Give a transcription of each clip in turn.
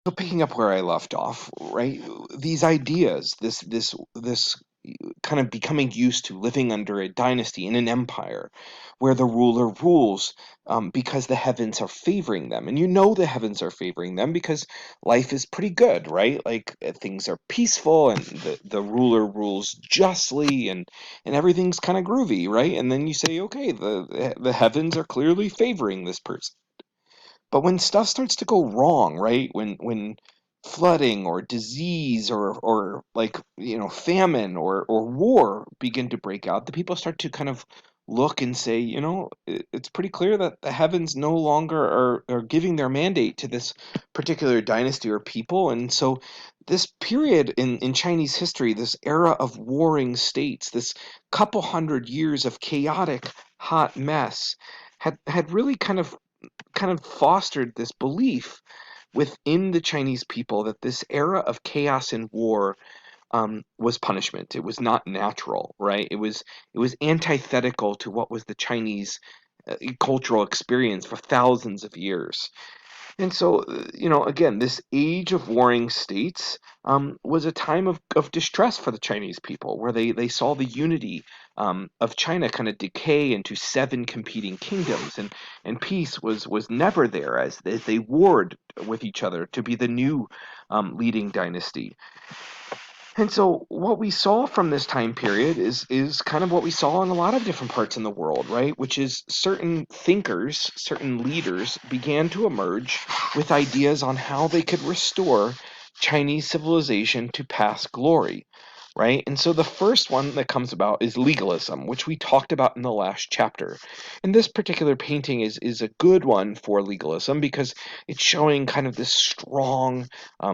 So picking up where I left off, right? These ideas, this kind of becoming used to living under a dynasty in an empire where the ruler rules because the heavens are favoring them. And you know the heavens are favoring them because life is pretty good, right? Like things are peaceful and the ruler rules justly and everything's kind of groovy, right? And then you say, okay, the heavens are clearly favoring this person. But when stuff starts to go wrong, right? When flooding or disease or like, famine or war begin to break out, the people start to kind of look and say, it's pretty clear that the heavens no longer are giving their mandate to this particular dynasty or people. And so this period in Chinese history, this era of warring states, this couple hundred years of chaotic hot mess had really kind of fostered this belief within the Chinese people that this era of chaos and war was punishment. It was not natural, right? It was antithetical to what was the Chinese cultural experience for thousands of years. And so, again, this age of warring states was a time of distress for the Chinese people, where they saw the unity of China kind of decay into seven competing kingdoms, and peace was never there as they warred with each other to be the new leading dynasty. And so what we saw from this time period is kind of what we saw in a lot of different parts in the world, right? Which is certain thinkers, certain leaders began to emerge with ideas on how they could restore Chinese civilization to past glory, right? And so the first one that comes about is legalism, which we talked about in the last chapter. And this particular painting is a good one for legalism because it's showing kind of this strong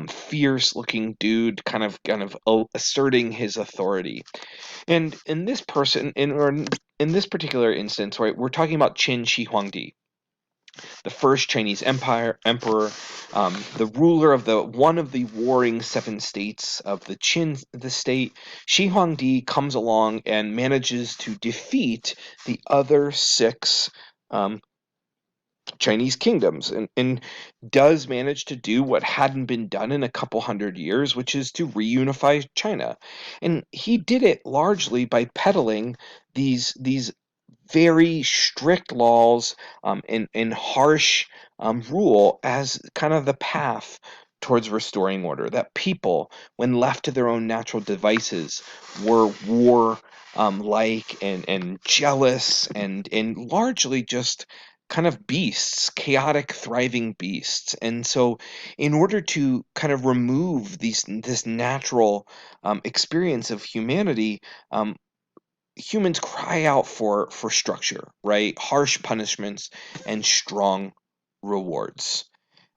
fierce looking dude kind of asserting his authority. And in this person in this particular instance, right, we're talking about Qin Shi Huangdi, the first Chinese empire emperor, the ruler of the one of the warring seven states of the state. Shi Huangdi comes along and manages to defeat the other six um, Chinese kingdoms, and does manage to do what hadn't been done in a couple hundred years, which is to reunify China. And he did it largely by peddling these very strict laws and harsh rule as kind of the path towards restoring order. That people, when left to their own natural devices, were war like and jealous and largely just kind of beasts, chaotic, thriving beasts. And so, in order to kind of remove this natural experience of humanity, um, humans cry out for structure, right? Harsh punishments and strong rewards.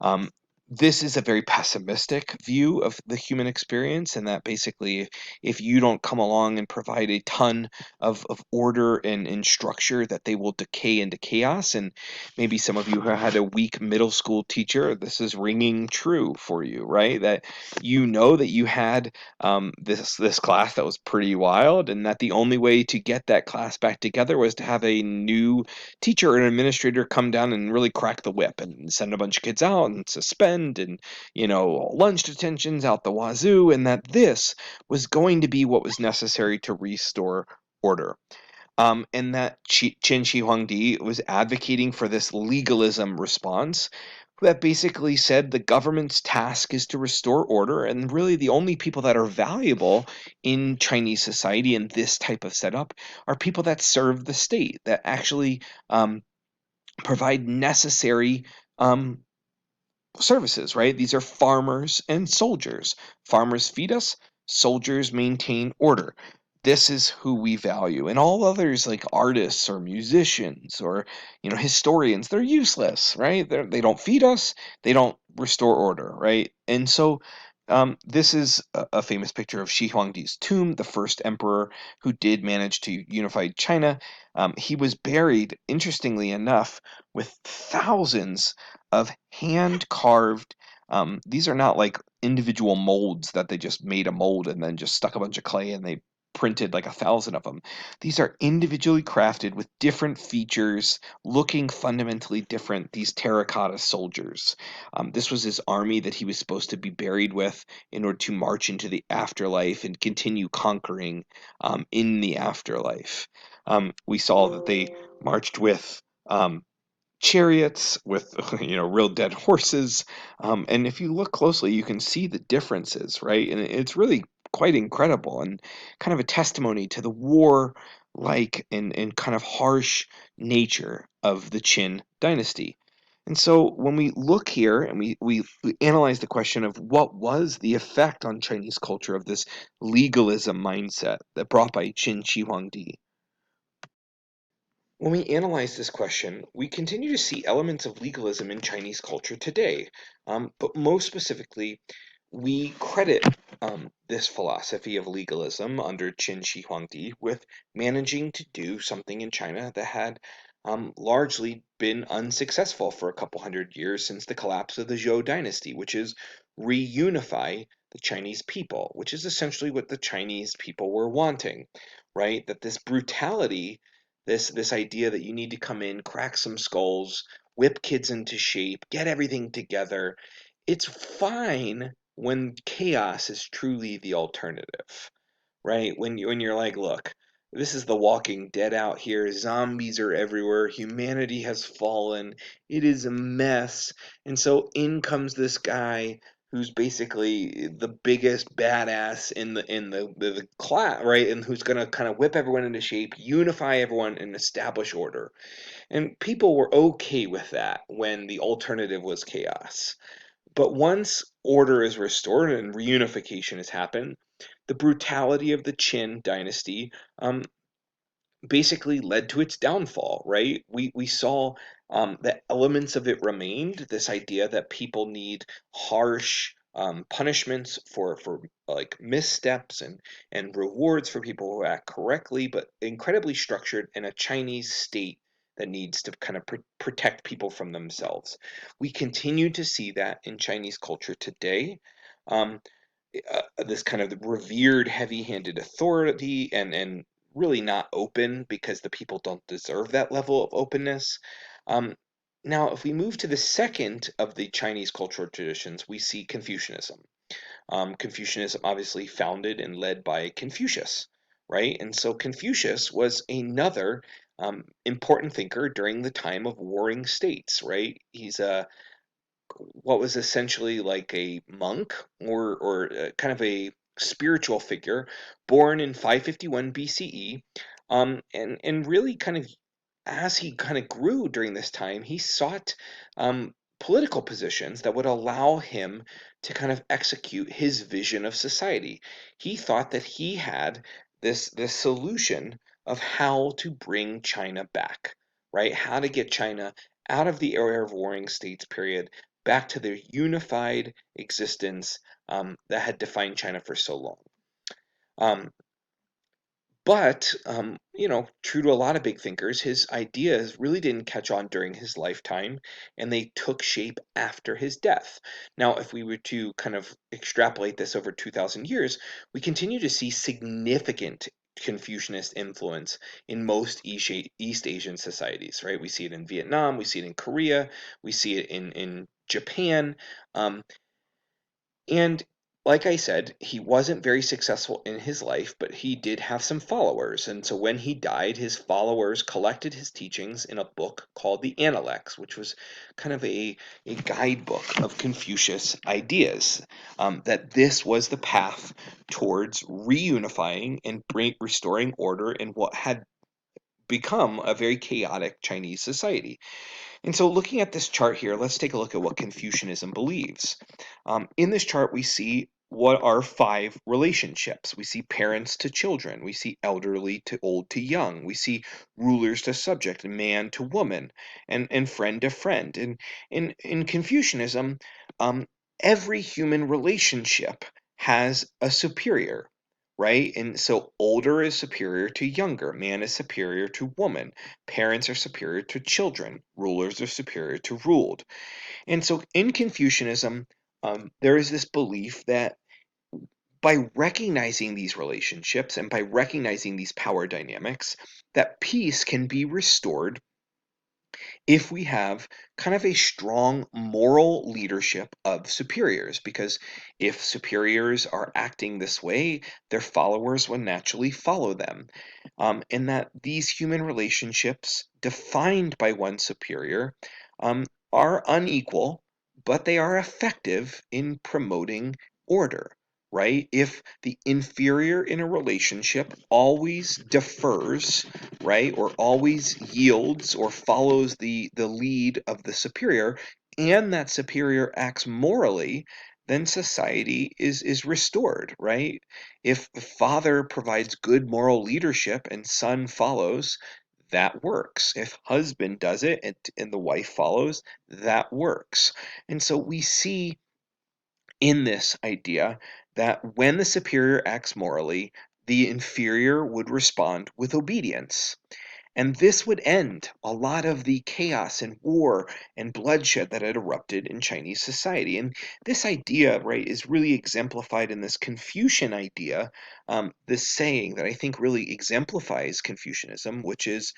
Um, this is a very pessimistic view of the human experience, and that basically, if you don't come along and provide a ton of order and structure, that they will decay into chaos. And maybe some of you who had a weak middle school teacher, this is ringing true for you, right? That you know that you had this class that was pretty wild, and that the only way to get that class back together was to have a new teacher or an administrator come down and really crack the whip and send a bunch of kids out and suspend and lunch detentions out the wazoo, and that this was going to be what was necessary to restore order. And that Qin Shi Huangdi was advocating for this legalism response that basically said the government's task is to restore order, and really the only people that are valuable in Chinese society in this type of setup are people that serve the state, that actually provide necessary um, services, right? These are farmers and soldiers. Farmers feed us, soldiers maintain order. This is who we value. And all others, like artists or musicians or historians, they're useless, right? They don't feed us, they don't restore order, right? And so this is a famous picture of Shi Huangdi's tomb, the first emperor who did manage to unify China. He was buried, interestingly enough, with thousands of hand carved. These are not like individual molds that they just made a mold and then just stuck a bunch of clay and they printed like 1,000 of them. These are individually crafted with different features, looking fundamentally different, these terracotta soldiers. This was his army that he was supposed to be buried with in order to march into the afterlife and continue conquering in the afterlife. We saw that they marched with chariots, with real dead horses, and if you look closely, you can see the differences, right? And it's really quite incredible and kind of a testimony to the war like and kind of harsh nature of the Qin dynasty. And so when we look here and we analyze the question of what was the effect on Chinese culture of this legalism mindset that brought by Qin Shi Huangdi. When we analyze this question, we continue to see elements of legalism in Chinese culture today, but most specifically, we credit this philosophy of legalism under Qin Shi Huangdi with managing to do something in China that had largely been unsuccessful for a couple hundred years since the collapse of the Zhou dynasty, which is reunify the Chinese people, which is essentially what the Chinese people were wanting, right? That this brutality, this idea that you need to come in, crack some skulls, whip kids into shape, get everything together. It's fine when chaos is truly the alternative, right? When you're like, look, this is the Walking Dead out here. Zombies are everywhere. Humanity has fallen. It is a mess. And so in comes this guy who's basically the biggest badass in the class, right? And who's gonna kind of whip everyone into shape, unify everyone, and establish order. And people were okay with that when the alternative was chaos. But once order is restored and reunification has happened, the brutality of the Qin dynasty basically led to its downfall, right? We saw that elements of it remained. This idea that people need harsh punishments for like missteps and rewards for people who act correctly, but incredibly structured in a Chinese state that needs to kind of protect people from themselves. We continue to see that in Chinese culture today. Um, this kind of revered heavy-handed authority and really not open because the people don't deserve that level of openness. Um, Now, if we move to the second of the Chinese cultural traditions, we see Confucianism. Confucianism obviously founded and led by Confucius, right? And so Confucius was another important thinker during the time of warring states, right? He's a what was essentially like a monk or kind of a spiritual figure born in 551 BCE, and really kind of as he kind of grew during this time, he sought political positions that would allow him to kind of execute his vision of society. He thought that he had this solution of how to bring China back, right? How to get China out of the era of warring states period back to their unified existence that had defined China for so long. Um, but true to a lot of big thinkers, his ideas really didn't catch on during his lifetime, and they took shape after his death. Now, if we were to kind of extrapolate this over 2,000 years, we continue to see significant Confucianist influence in most East Asian societies, right? We see it in Vietnam, we see it in Korea, we see it in Japan. Um, and like I said, he wasn't very successful in his life, but he did have some followers. And so when he died, his followers collected his teachings in a book called the Analects, which was kind of a guidebook of Confucius ideas. That this was the path towards reunifying and restoring order in what had become a very chaotic Chinese society. And so, looking at this chart here, let's take a look at what Confucianism believes. In this chart, we see what are five relationships. We see parents to children, we see elderly to old to young, we see rulers to subject, man to woman, and friend to friend. And in Confucianism, um, every human relationship has a superior. Right? And so older is superior to younger, man is superior to woman, parents are superior to children, rulers are superior to ruled. And so in Confucianism, there is this belief that by recognizing these relationships and by recognizing these power dynamics, that peace can be restored if we have kind of a strong moral leadership of superiors. Because if superiors are acting this way, their followers will naturally follow them. And that these human relationships, defined by one superior, um, are unequal, but they are effective in promoting order. Right? If the inferior in a relationship always defers, right, or always yields or follows the lead of the superior, and that superior acts morally, then society is restored, right? If the father provides good moral leadership and son follows, that works. If husband does it and the wife follows, that works. And so we see in this idea that when the superior acts morally, the inferior would respond with obedience. And this would end a lot of the chaos and war and bloodshed that had erupted in Chinese society. And this idea, right, is really exemplified in this Confucian idea, this saying that I think really exemplifies Confucianism, which is,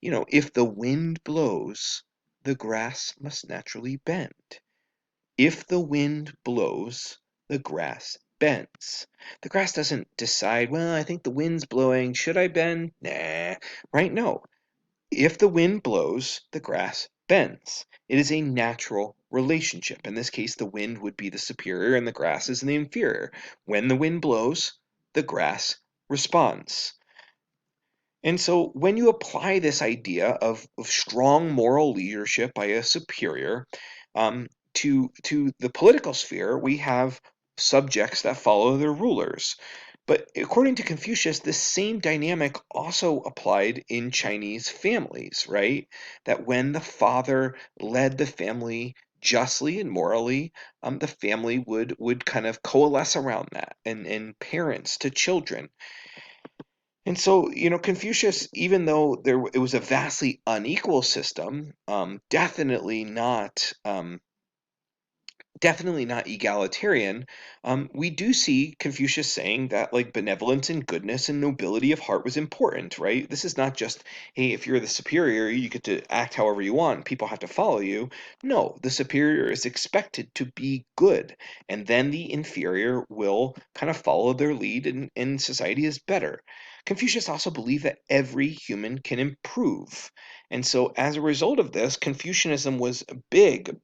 if the wind blows, the grass must naturally bend. If the wind blows, the grass bends. The grass doesn't decide, well, I think the wind's blowing. Should I bend? Nah, right? No. If the wind blows, the grass bends. It is a natural relationship. In this case, the wind would be the superior and the grass is the inferior. When the wind blows, the grass responds. And so when you apply this idea of strong moral leadership by a superior to the political sphere, we have subjects that follow their rulers. But according to Confucius, this same dynamic also applied in Chinese families, right? That when the father led the family justly and morally, the family would kind of coalesce around that, and parents to children. And so, Confucius, even though it was a vastly unequal system, definitely not egalitarian. We do see Confucius saying that like benevolence and goodness and nobility of heart was important, right? This is not just, hey, if you're the superior, you get to act however you want, people have to follow you. No, the superior is expected to be good, and then the inferior will kind of follow their lead, and society is better. Confucius also believed that every human can improve. And so, as a result of this, Confucianism was big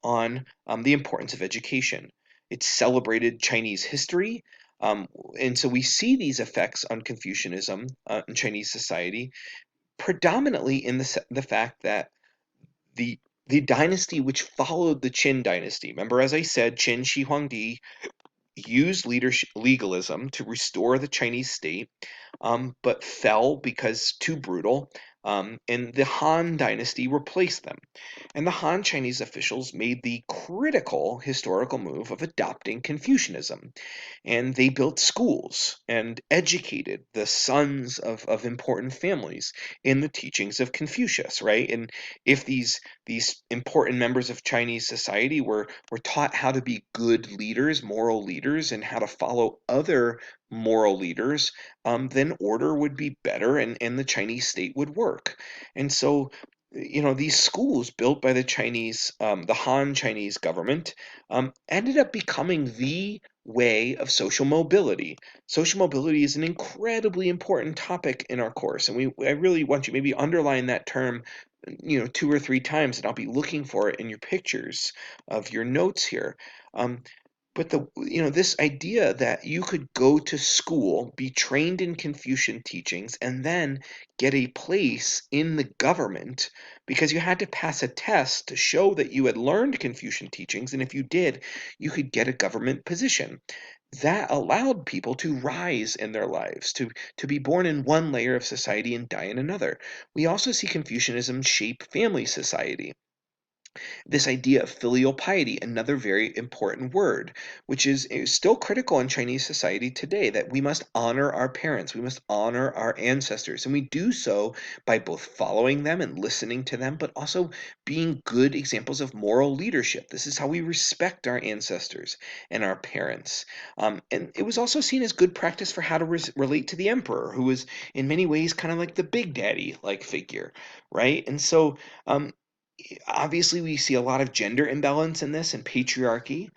on the importance of education. It celebrated Chinese history. Um, and so we see these effects on Confucianism in Chinese society predominantly in the fact that the the dynasty which followed the Qin dynasty. Remember, as I said, Qin Shi Huangdi used legalism to restore the Chinese state, but fell because too brutal. And the Han dynasty replaced them. And the Han Chinese officials made the critical historical move of adopting Confucianism. And they built schools and educated the sons of important families in the teachings of Confucius, right? And if these important members of Chinese society were taught how to be good leaders, moral leaders, and how to follow other moral leaders, then order would be better, and the Chinese state would work. And so these schools built by the Han Chinese government, ended up becoming the way of social mobility. Social mobility is an incredibly important topic in our course, and I really want you maybe underline that term, two or three times, and I'll be looking for it in your pictures of your notes here. But this idea that you could go to school, be trained in Confucian teachings, and then get a place in the government because you had to pass a test to show that you had learned Confucian teachings, and if you did, you could get a government position. That allowed people to rise in their lives, to be born in one layer of society and die in another. We also see Confucianism shape family society. This idea of filial piety, another very important word, which is still critical in Chinese society today, that we must honor our parents, we must honor our ancestors, and we do so by both following them and listening to them, but also being good examples of moral leadership. This is how we respect our ancestors and our parents. And it was also seen as good practice for how to relate to the emperor, who was in many ways kind of like the big daddy like figure, right? And so, um, obviously we see a lot of gender imbalance in this and patriarchy.